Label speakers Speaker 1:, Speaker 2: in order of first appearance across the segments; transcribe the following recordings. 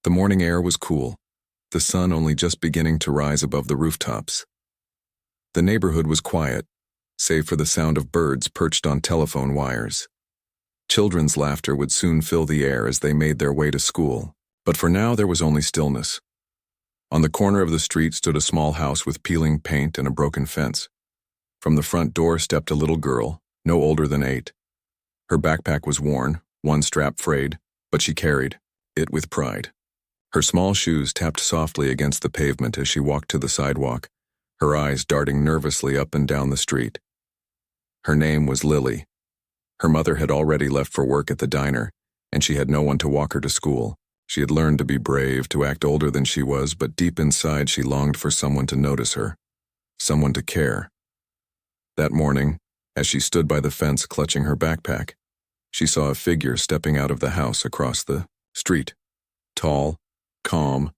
Speaker 1: The morning air was cool, the sun only just beginning to rise above the rooftops. The neighborhood was quiet, save for the sound of birds perched on telephone wires. Children's laughter would soon fill the air as they made their way to school, but for now there was only stillness. On the corner of the street stood a small house with peeling paint and a broken fence. From the front door stepped a little girl, no older than 8. Her backpack was worn, one strap frayed, but she carried it with pride. Her small shoes tapped softly against the pavement as she walked to the sidewalk, her eyes darting nervously up and down the street. Her name was Lily. Her mother had already left for work at the diner, and she had no one to walk her to school. She had learned to be brave, to act older than she was, but deep inside she longed for someone to notice her, someone to care. That morning, as she stood by the fence clutching her backpack, she saw a figure stepping out of the house across the street. Tall, calm,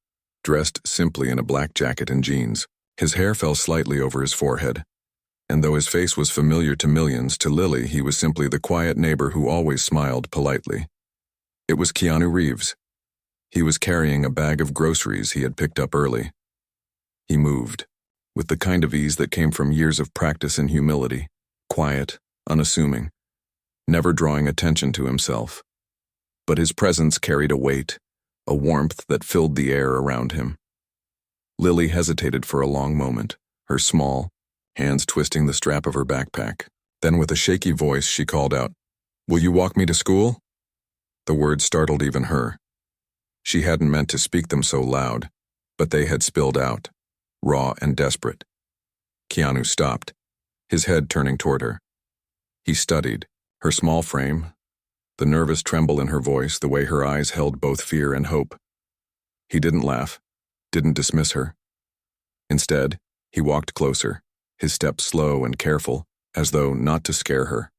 Speaker 1: dressed simply in a black jacket and jeans. His hair fell slightly over his forehead, and though his face was familiar to millions, to Lily he was simply the quiet neighbor who always smiled politely. It was Keanu Reeves. He was carrying a bag of groceries he had picked up early. He moved, with the kind of ease that came from years of practice and humility, quiet, unassuming, never drawing attention to himself. But his presence carried a weight, a warmth that filled the air around him. Lily hesitated for a long moment, her small hands twisting the strap of her backpack. Then with a shaky voice she called out, "Will you walk me to school?" The words startled even her. She hadn't meant to speak them so loud, but they had spilled out, raw and desperate. Keanu stopped, his head turning toward her. He studied her small frame, the nervous tremble in her voice, the way her eyes held both fear and hope. He didn't laugh, didn't dismiss her. Instead, he walked closer, his steps slow and careful, as though not to scare her.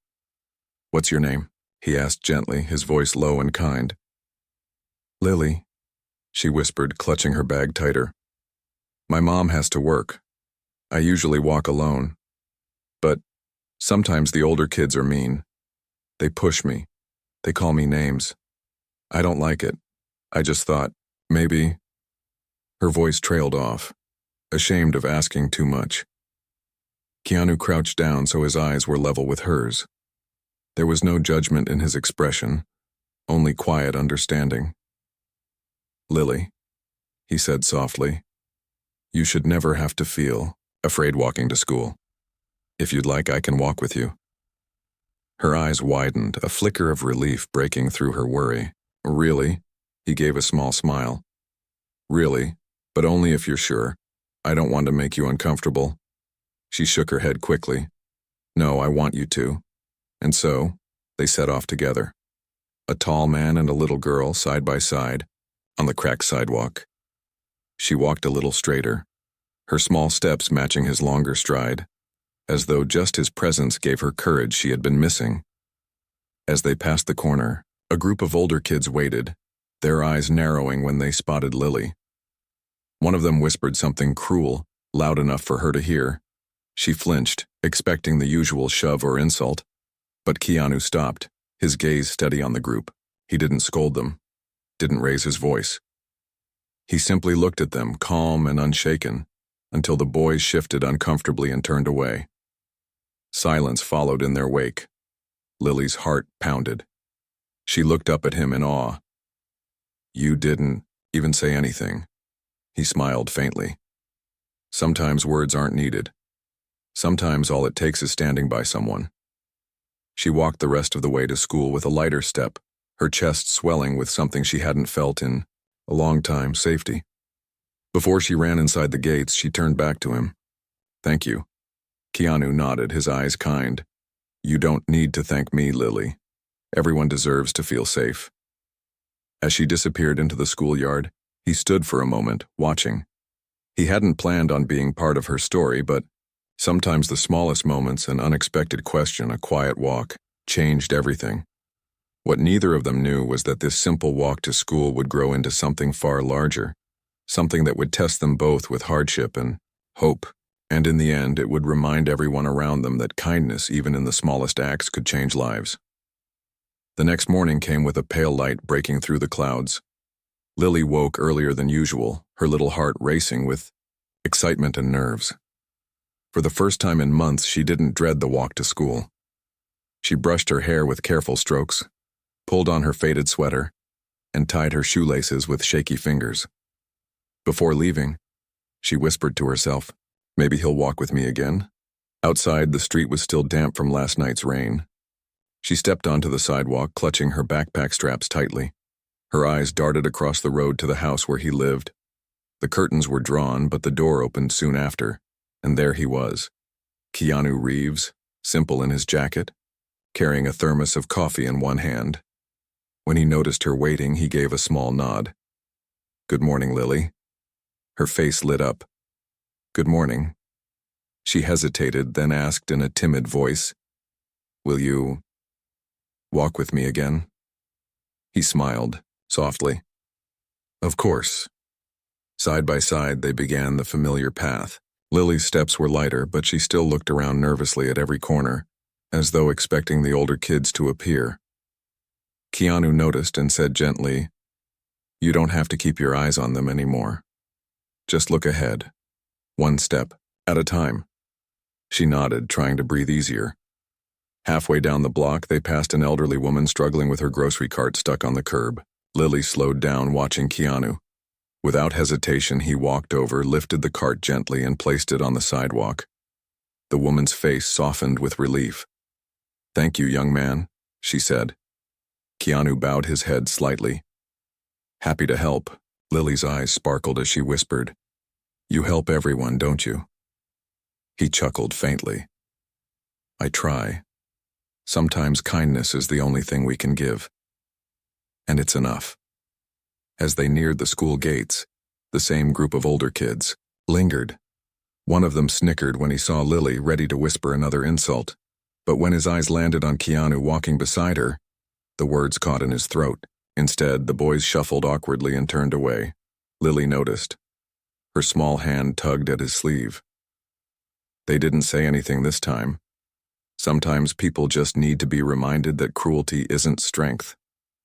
Speaker 1: "What's your name?" he asked gently, his voice low and kind. "Lily," she whispered, clutching her bag tighter. "My mom has to work. I usually walk alone. But sometimes the older kids are mean. They push me. They call me names. I don't like it. I just thought, maybe—" Her voice trailed off, ashamed of asking too much. Keanu crouched down so his eyes were level with hers. There was no judgment in his expression, only quiet understanding. "Lily," he said softly, "you should never have to feel afraid walking to school. If you'd like, I can walk with you." Her eyes widened, a flicker of relief breaking through her worry. "Really?" He gave a small smile. "Really, but only if you're sure. I don't want to make you uncomfortable." She shook her head quickly. "No, I want you to." And so, they set off together. A tall man and a little girl, side by side, on the cracked sidewalk. She walked a little straighter, her small steps matching his longer stride, as though just his presence gave her courage she had been missing. As they passed the corner, a group of older kids waited, their eyes narrowing when they spotted Lily. One of them whispered something cruel, loud enough for her to hear. She flinched, expecting the usual shove or insult. But Keanu stopped, his gaze steady on the group. He didn't scold them, didn't raise his voice. He simply looked at them, calm and unshaken, until the boys shifted uncomfortably and turned away. Silence followed in their wake. Lily's heart pounded. She looked up at him in awe. "You didn't even say anything." He smiled faintly. "Sometimes words aren't needed. Sometimes all it takes is standing by someone." She walked the rest of the way to school with a lighter step, her chest swelling with something she hadn't felt in a long time, safety. Before she ran inside the gates, she turned back to him. "Thank you." Keanu nodded, his eyes kind. "You don't need to thank me, Lily. Everyone deserves to feel safe." As she disappeared into the schoolyard, he stood for a moment, watching. He hadn't planned on being part of her story, but sometimes the smallest moments, an unexpected question, a quiet walk, changed everything. What neither of them knew was that this simple walk to school would grow into something far larger, something that would test them both with hardship and hope, and in the end it would remind everyone around them that kindness, even in the smallest acts, could change lives. The next morning came with a pale light breaking through the clouds. Lily woke earlier than usual, her little heart racing with excitement and nerves. For the first time in months, she didn't dread the walk to school. She brushed her hair with careful strokes, pulled on her faded sweater, and tied her shoelaces with shaky fingers. Before leaving, she whispered to herself, "Maybe he'll walk with me again." Outside, the street was still damp from last night's rain. She stepped onto the sidewalk, clutching her backpack straps tightly. Her eyes darted across the road to the house where he lived. The curtains were drawn, but the door opened soon after, and there he was, Keanu Reeves, simple in his jacket, carrying a thermos of coffee in one hand. When he noticed her waiting, he gave a small nod. "Good morning, Lily." Her face lit up. "Good morning." She hesitated, then asked in a timid voice, "Will you walk with me again?" He smiled, softly. "Of course." Side by side, they began the familiar path. Lily's steps were lighter, but she still looked around nervously at every corner, as though expecting the older kids to appear. Keanu noticed and said gently, "You don't have to keep your eyes on them anymore. Just look ahead, one step at a time." She nodded, trying to breathe easier. Halfway down the block, they passed an elderly woman struggling with her grocery cart stuck on the curb. Lily slowed down, watching Keanu. Without hesitation, he walked over, lifted the cart gently, and placed it on the sidewalk. The woman's face softened with relief. "Thank you, young man," she said. Keanu bowed his head slightly. "Happy to help." Lily's eyes sparkled as she whispered, "You help everyone, don't you?" He chuckled faintly. "I try. Sometimes kindness is the only thing we can give. And it's enough." As they neared the school gates, the same group of older kids lingered. One of them snickered when he saw Lily, ready to whisper another insult. But when his eyes landed on Keanu walking beside her, the words caught in his throat. Instead, the boys shuffled awkwardly and turned away. Lily noticed. Her small hand tugged at his sleeve. They didn't say anything this time. "Sometimes people just need to be reminded that cruelty isn't strength,"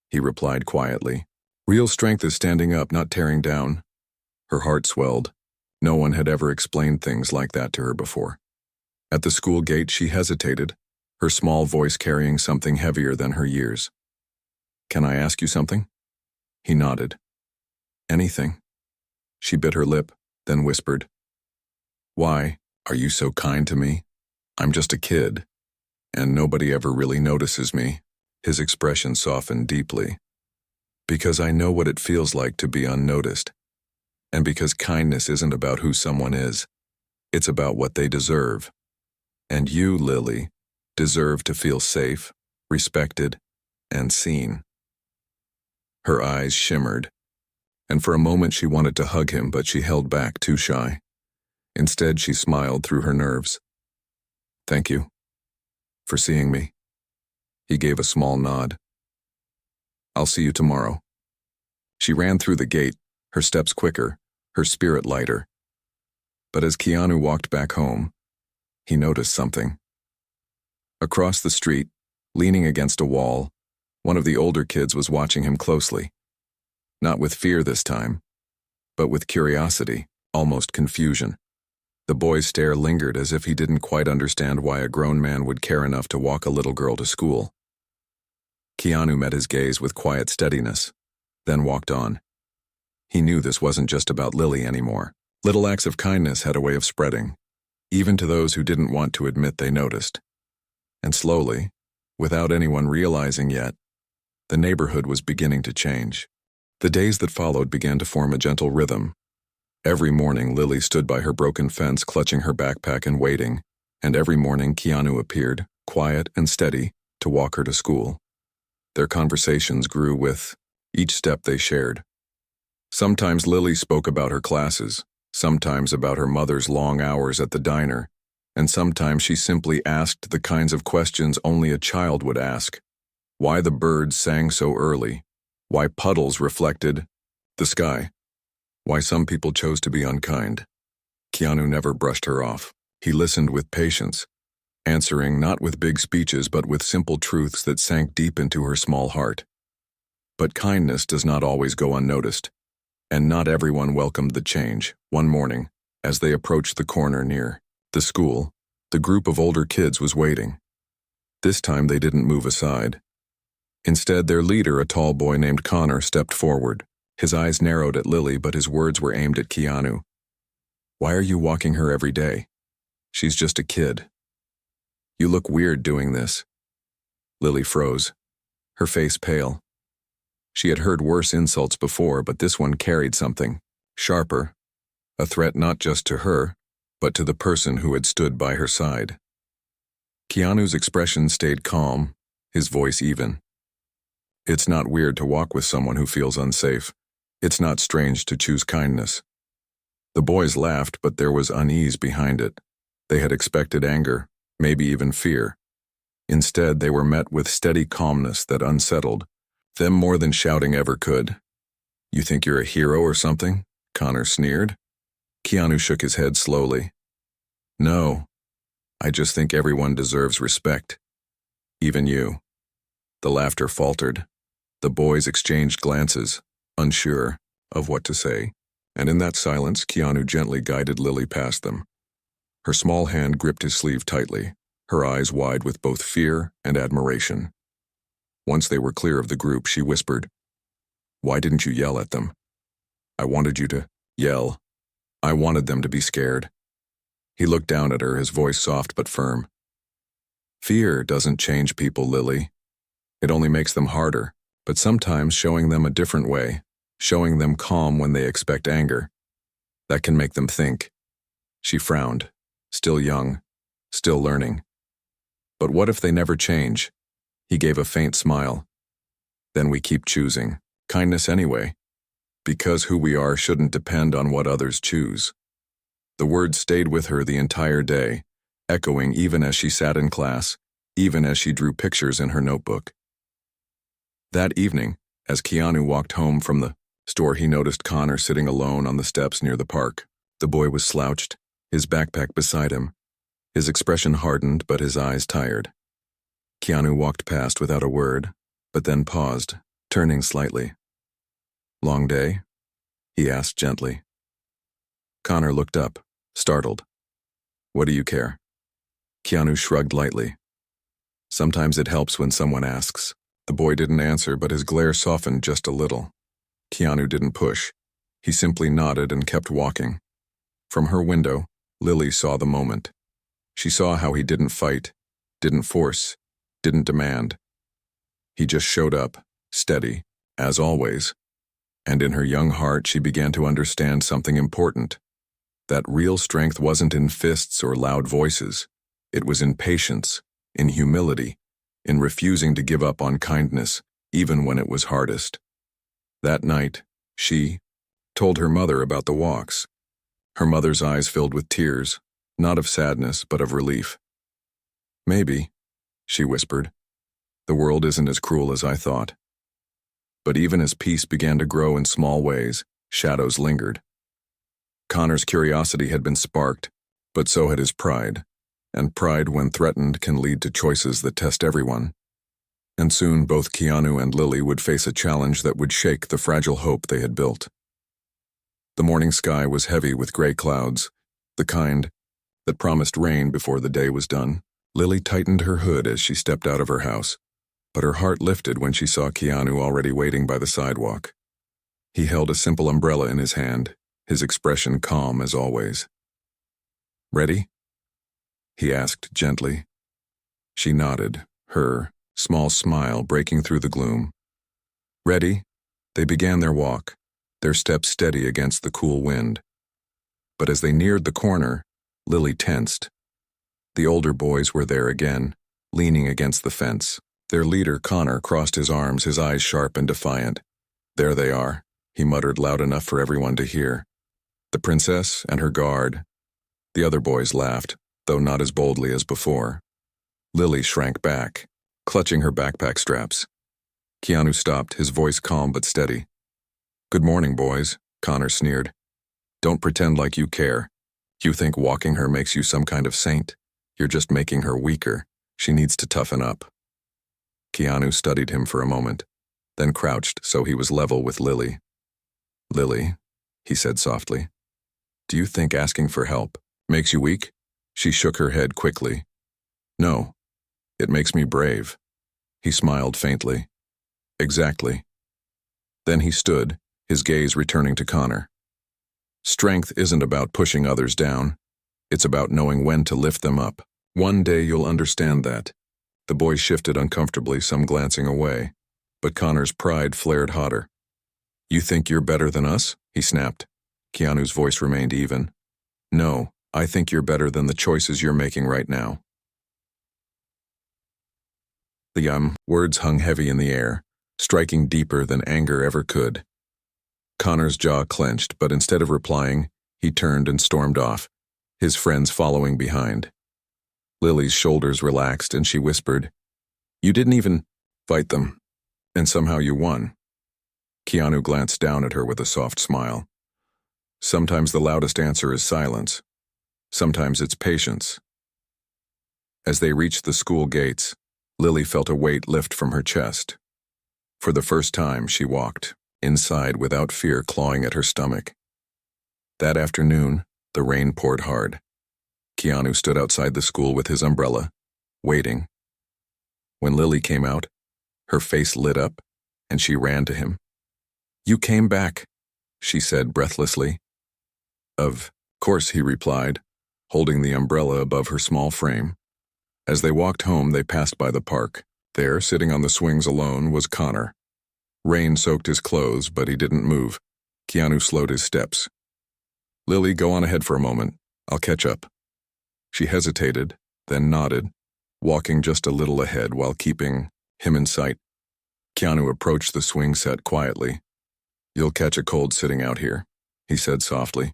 Speaker 1: he replied quietly. "Real strength is standing up, not tearing down." Her heart swelled. No one had ever explained things like that to her before. At the school gate, she hesitated, her small voice carrying something heavier than her years. "Can I ask you something?" He nodded. "Anything." She bit her lip, then whispered, "Why are you so kind to me? I'm just a kid, and nobody ever really notices me." His expression softened deeply. "Because I know what it feels like to be unnoticed. And because kindness isn't about who someone is, it's about what they deserve. And you, Lily, deserve to feel safe, respected, and seen." Her eyes shimmered, and for a moment she wanted to hug him, but she held back, too shy. Instead, she smiled through her nerves. "Thank you for seeing me." He gave a small nod. "I'll see you tomorrow." She ran through the gate, her steps quicker, her spirit lighter. But as Keanu walked back home, he noticed something. Across the street, leaning against a wall, one of the older kids was watching him closely. Not with fear this time, but with curiosity, almost confusion. The boy's stare lingered, as if he didn't quite understand why a grown man would care enough to walk a little girl to school. Keanu met his gaze with quiet steadiness, then walked on. He knew this wasn't just about Lily anymore. Little acts of kindness had a way of spreading, even to those who didn't want to admit they noticed. And slowly, without anyone realizing yet, the neighborhood was beginning to change. The days that followed began to form a gentle rhythm. Every morning, Lily stood by her broken fence, clutching her backpack and waiting, and every morning Keanu appeared, quiet and steady, to walk her to school. Their conversations grew with each step they shared. Sometimes Lily spoke about her classes, sometimes about her mother's long hours at the diner, and sometimes she simply asked the kinds of questions only a child would ask. Why the birds sang so early, why puddles reflected the sky, why some people chose to be unkind. Keanu never brushed her off. He listened with patience, answering not with big speeches but with simple truths that sank deep into her small heart. But kindness does not always go unnoticed. And not everyone welcomed the change. One morning, as they approached the corner near the school, the group of older kids was waiting. This time they didn't move aside. Instead, their leader, a tall boy named Connor, stepped forward. His eyes narrowed at Lily, but his words were aimed at Keanu. "Why are you walking her every day? She's just a kid. You look weird doing this." Lily froze, her face pale. She had heard worse insults before, but this one carried something sharper, a threat not just to her, but to the person who had stood by her side. Keanu's expression stayed calm, his voice even. "It's not weird to walk with someone who feels unsafe. It's not strange to choose kindness." The boys laughed, but there was unease behind it. They had expected anger, maybe even fear. Instead, they were met with steady calmness that unsettled them more than shouting ever could. "You think you're a hero or something?" Connor sneered. Keanu shook his head slowly. "No, I just think everyone deserves respect. Even you." The laughter faltered. The boys exchanged glances, unsure of what to say, and in that silence, Keanu gently guided Lily past them. Her small hand gripped his sleeve tightly, her eyes wide with both fear and admiration. Once they were clear of the group, she whispered, "Why didn't you yell at them?" "I wanted you to yell. I wanted them to be scared." He looked down at her, his voice soft but firm. "Fear doesn't change people, Lily. It only makes them harder, but sometimes showing them a different way, showing them calm when they expect anger, that can make them think." She frowned, still young, still learning. "But what if they never change?" He gave a faint smile. "Then we keep choosing kindness anyway, because who we are shouldn't depend on what others choose." The words stayed with her the entire day, echoing even as she sat in class, even as she drew pictures in her notebook. That evening, as Keanu walked home from the store, he noticed Connor sitting alone on the steps near the park. The boy was slouched, his backpack beside him. His expression hardened, but his eyes tired. Keanu walked past without a word, but then paused, turning slightly. "Long day?" he asked gently. Connor looked up, startled. "What do you care?" Keanu shrugged lightly. "Sometimes it helps when someone asks." The boy didn't answer, but his glare softened just a little. Keanu didn't push. He simply nodded and kept walking. From her window, Lily saw the moment. She saw how he didn't fight, didn't force, didn't demand. He just showed up, steady, as always. And in her young heart, she began to understand something important. That real strength wasn't in fists or loud voices. It was in patience, in humility, in refusing to give up on kindness, even when it was hardest. That night, she told her mother about the walks. Her mother's eyes filled with tears, not of sadness, but of relief. "Maybe," she whispered, "the world isn't as cruel as I thought." But even as peace began to grow in small ways, shadows lingered. Connor's curiosity had been sparked, but so had his pride, and pride, when threatened, can lead to choices that test everyone. And soon both Keanu and Lily would face a challenge that would shake the fragile hope they had built. The morning sky was heavy with gray clouds, the kind that promised rain before the day was done. Lily tightened her hood as she stepped out of her house, but her heart lifted when she saw Keanu already waiting by the sidewalk. He held a simple umbrella in his hand, his expression calm as always. "Ready?" he asked gently. She nodded, her small smile breaking through the gloom. Ready? They began their walk, their steps steady against the cool wind. But as they neared the corner, Lily tensed. The older boys were there again, leaning against the fence. Their leader, Connor, crossed his arms, his eyes sharp and defiant. "There they are," he muttered loud enough for everyone to hear. "The princess and her guard." The other boys laughed, though not as boldly as before. Lily shrank back, clutching her backpack straps. Keanu stopped, his voice calm but steady. "Good morning, boys," Connor sneered. "Don't pretend like you care. You think walking her makes you some kind of saint. You're just making her weaker. She needs to toughen up." Keanu studied him for a moment, then crouched so he was level with Lily. "Lily, he said softly. Do you think asking for help makes you weak? She shook her head quickly. No, it makes me brave. He smiled faintly. Exactly. Then he stood, his gaze returning to Connor. Strength isn't about pushing others down. It's about knowing when to lift them up. One day you'll understand that. The boy shifted uncomfortably, some glancing away, but Connor's pride flared hotter. You think you're better than us? He snapped. Keanu's voice remained even. No, I think you're better than the choices you're making right now. The words hung heavy in the air, striking deeper than anger ever could. Connor's jaw clenched, but instead of replying, he turned and stormed off, his friends following behind. Lily's shoulders relaxed and she whispered, You didn't even fight them, and somehow you won. Keanu glanced down at her with a soft smile. Sometimes the loudest answer is silence. Sometimes it's patience. As they reached the school gates, Lily felt a weight lift from her chest. For the first time, she walked inside without fear clawing at her stomach. That afternoon, the rain poured hard. Keanu stood outside the school with his umbrella, waiting. When Lily came out, her face lit up, and she ran to him. You came back, she said breathlessly. Of course, he replied, holding the umbrella above her small frame. As they walked home, they passed by the park. There, sitting on the swings alone, was Connor. Rain soaked his clothes, but he didn't move. Keanu slowed his steps. Lily, go on ahead for a moment. I'll catch up. She hesitated, then nodded, walking just a little ahead while keeping him in sight. Keanu approached the swing set quietly. You'll catch a cold sitting out here, he said softly.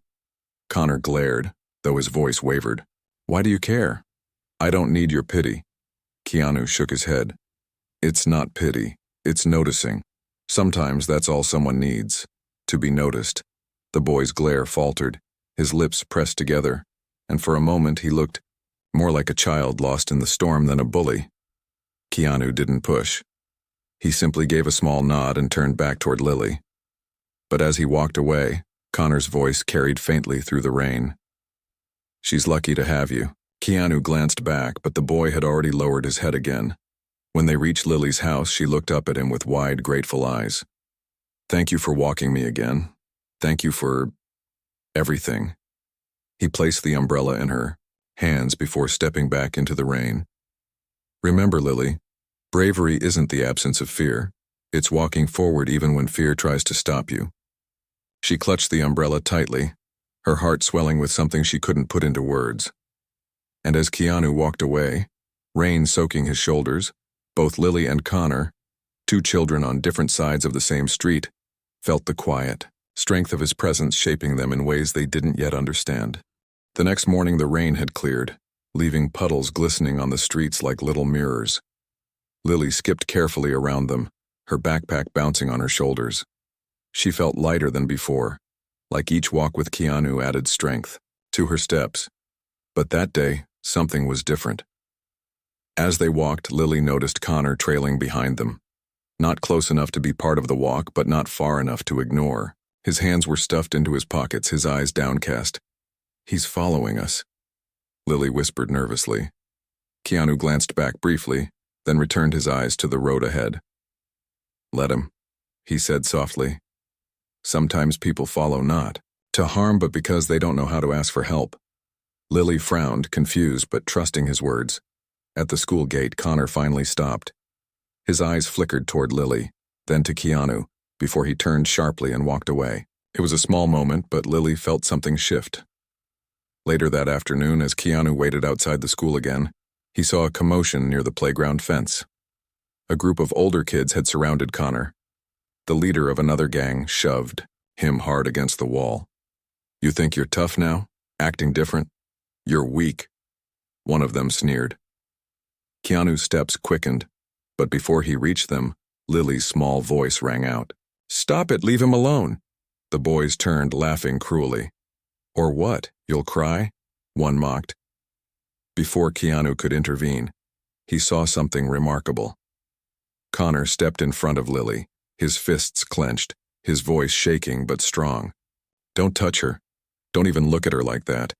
Speaker 1: Connor glared, though his voice wavered. Why do you care? I don't need your pity. Keanu shook his head. It's not pity, it's noticing. Sometimes that's all someone needs, to be noticed. The boy's glare faltered, his lips pressed together, and for a moment he looked more like a child lost in the storm than a bully. Keanu didn't push. He simply gave a small nod and turned back toward Lily. But as he walked away, Connor's voice carried faintly through the rain. She's lucky to have you. Keanu glanced back, but the boy had already lowered his head again. When they reached Lily's house, she looked up at him with wide, grateful eyes. Thank you for walking me again. Thank you for everything. He placed the umbrella in her hands before stepping back into the rain. Remember, Lily, bravery isn't the absence of fear. It's walking forward even when fear tries to stop you. She clutched the umbrella tightly, her heart swelling with something she couldn't put into words. And as Keanu walked away, rain soaking his shoulders, both Lily and Connor, two children on different sides of the same street, felt the quiet strength of his presence shaping them in ways they didn't yet understand. The next morning the rain had cleared, leaving puddles glistening on the streets like little mirrors. Lily skipped carefully around them, her backpack bouncing on her shoulders. She felt lighter than before, like each walk with Keanu added strength to her steps. But that day, something was different. As they walked, Lily noticed Connor trailing behind them. Not close enough to be part of the walk, but not far enough to ignore. His hands were stuffed into his pockets, his eyes downcast. He's following us, Lily whispered nervously. Keanu glanced back briefly, then returned his eyes to the road ahead. Let him, he said softly. Sometimes people follow not to harm, but because they don't know how to ask for help. Lily frowned, confused but trusting his words. At the school gate, Connor finally stopped. His eyes flickered toward Lily, then to Keanu, before he turned sharply and walked away. It was a small moment, but Lily felt something shift. Later that afternoon, as Keanu waited outside the school again, he saw a commotion near the playground fence. A group of older kids had surrounded Connor. The leader of another gang shoved him hard against the wall. You think you're tough now? Acting different? You're weak, one of them sneered. Keanu's steps quickened, but before he reached them, Lily's small voice rang out. Stop it, leave him alone. The boys turned, laughing cruelly. Or what, you'll cry? One mocked. Before Keanu could intervene, he saw something remarkable. Connor stepped in front of Lily, his fists clenched, his voice shaking but strong. Don't touch her. Don't even look at her like that.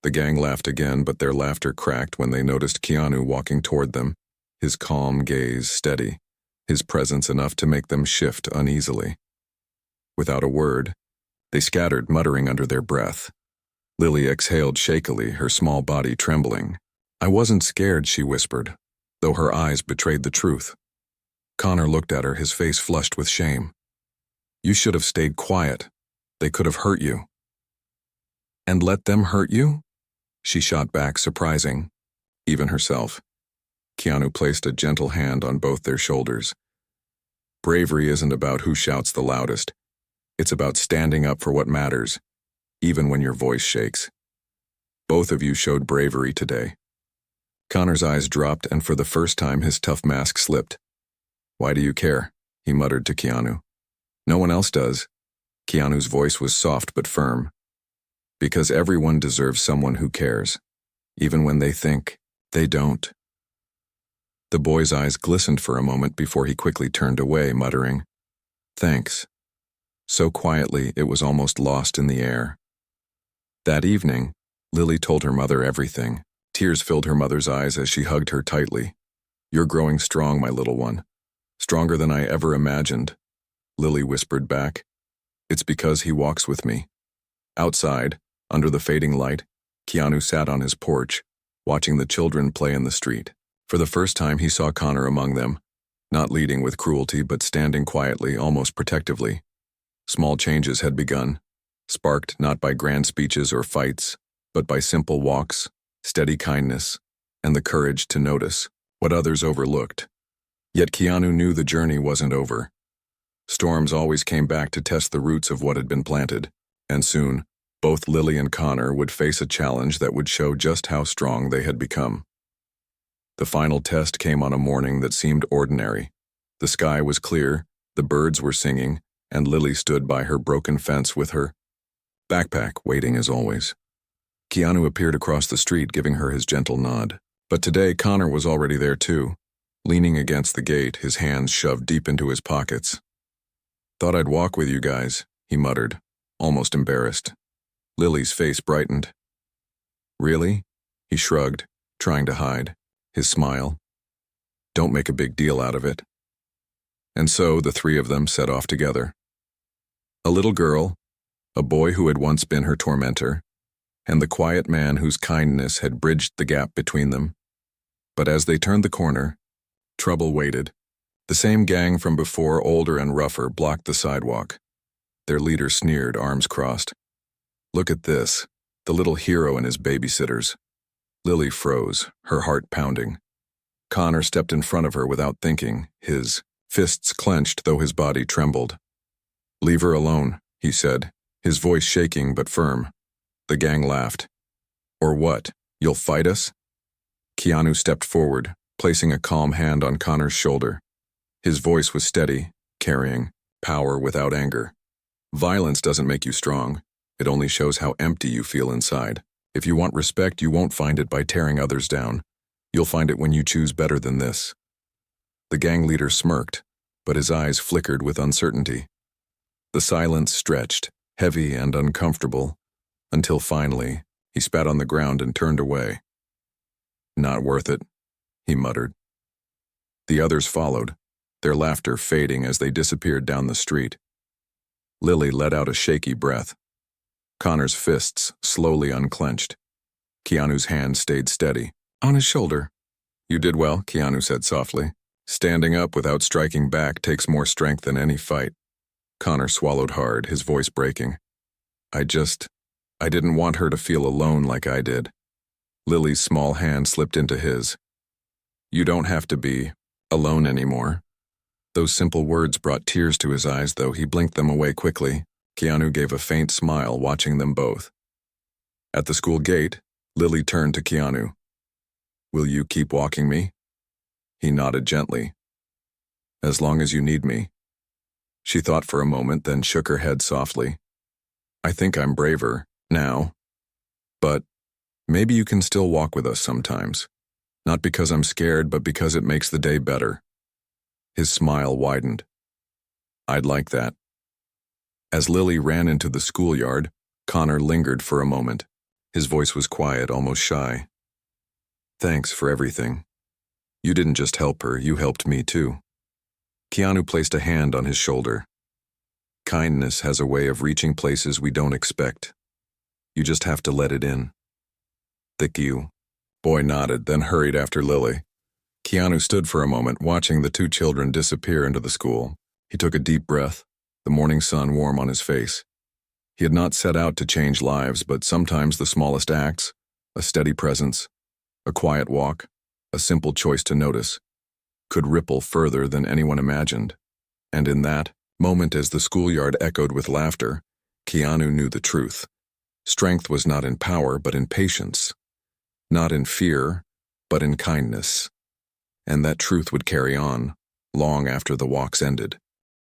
Speaker 1: The gang laughed again, but their laughter cracked when they noticed Keanu walking toward them, his calm gaze steady, his presence enough to make them shift uneasily. Without a word, they scattered, muttering under their breath. Lily exhaled shakily, her small body trembling. "I wasn't scared," she whispered, though her eyes betrayed the truth. Connor looked at her, his face flushed with shame. "You should have stayed quiet. They could have hurt you." "And let them hurt you?" She shot back, surprising, even herself. Keanu placed a gentle hand on both their shoulders. "Bravery isn't about who shouts the loudest. It's about standing up for what matters, even when your voice shakes. Both of you showed bravery today." Connor's eyes dropped, and for the first time his tough mask slipped. "Why do you care?" he muttered to Keanu. "No one else does." Keanu's voice was soft but firm. "Because everyone deserves someone who cares, even when they think they don't." The boy's eyes glistened for a moment before he quickly turned away, muttering, "Thanks." So quietly it was almost lost in the air. That evening, Lily told her mother everything. Tears filled her mother's eyes as she hugged her tightly. "You're growing strong, my little one. Stronger than I ever imagined." Lily whispered back, "It's because he walks with me." Outside, under the fading light, Keanu sat on his porch, watching the children play in the street. For the first time he saw Connor among them, not leading with cruelty but standing quietly, almost protectively. Small changes had begun, sparked not by grand speeches or fights, but by simple walks, steady kindness, and the courage to notice what others overlooked. Yet Keanu knew the journey wasn't over. Storms always came back to test the roots of what had been planted, and soon, both Lily and Connor would face a challenge that would show just how strong they had become. The final test came on a morning that seemed ordinary. The sky was clear, the birds were singing, and Lily stood by her broken fence with her backpack, waiting as always. Keanu appeared across the street, giving her his gentle nod. But today Connor was already there too, leaning against the gate, his hands shoved deep into his pockets. "Thought I'd walk with you guys," he muttered, almost embarrassed. Lily's face brightened. "Really?" He shrugged, trying to hide his smile. "Don't make a big deal out of it." And so the three of them set off together. A little girl, a boy who had once been her tormentor, and the quiet man whose kindness had bridged the gap between them. But as they turned the corner, trouble waited. The same gang from before, older and rougher, blocked the sidewalk. Their leader sneered, arms crossed. "Look at this, the little hero and his babysitters." Lily froze, her heart pounding. Connor stepped in front of her without thinking, his fists clenched though his body trembled. "Leave her alone," he said, his voice shaking but firm. The gang laughed. "Or what? You'll fight us?" Keanu stepped forward, placing a calm hand on Connor's shoulder. His voice was steady, carrying power without anger. "Violence doesn't make you strong. It only shows how empty you feel inside. If you want respect, you won't find it by tearing others down. You'll find it when you choose better than this." The gang leader smirked, but his eyes flickered with uncertainty. The silence stretched, heavy and uncomfortable, until finally, he spat on the ground and turned away. "Not worth it," he muttered. The others followed, their laughter fading as they disappeared down the street. Lily let out a shaky breath. Connor's fists slowly unclenched. Keanu's hand stayed steady, on his shoulder. "You did well," Keanu said softly. "Standing up without striking back takes more strength than any fight." Connor swallowed hard, his voice breaking. I didn't want her to feel alone like I did." Lily's small hand slipped into his. "You don't have to be alone anymore." Those simple words brought tears to his eyes, though he blinked them away quickly. Keanu gave a faint smile, watching them both. At the school gate, Lily turned to Keanu. "Will you keep walking me?" He nodded gently. "As long as you need me." She thought for a moment, then shook her head softly. "I think I'm braver now. But maybe you can still walk with us sometimes. Not because I'm scared, but because it makes the day better." His smile widened. "I'd like that." As Lily ran into the schoolyard, Connor lingered for a moment. His voice was quiet, almost shy. Thanks for everything. You didn't just help her, you helped me too. Keanu placed a hand on his shoulder. Kindness has a way of reaching places we don't expect. You just have to let it in. Thank you. Boy nodded, then hurried after Lily. Keanu stood for a moment, watching the two children disappear into the school. He took a deep breath, the morning sun warm on his face. He had not set out to change lives, but sometimes the smallest acts, a steady presence, a quiet walk, a simple choice to notice, could ripple further than anyone imagined. And in that moment, as the schoolyard echoed with laughter, Keanu knew the truth. Strength was not in power, but in patience. Not in fear, but in kindness. And that truth would carry on, long after the walks ended.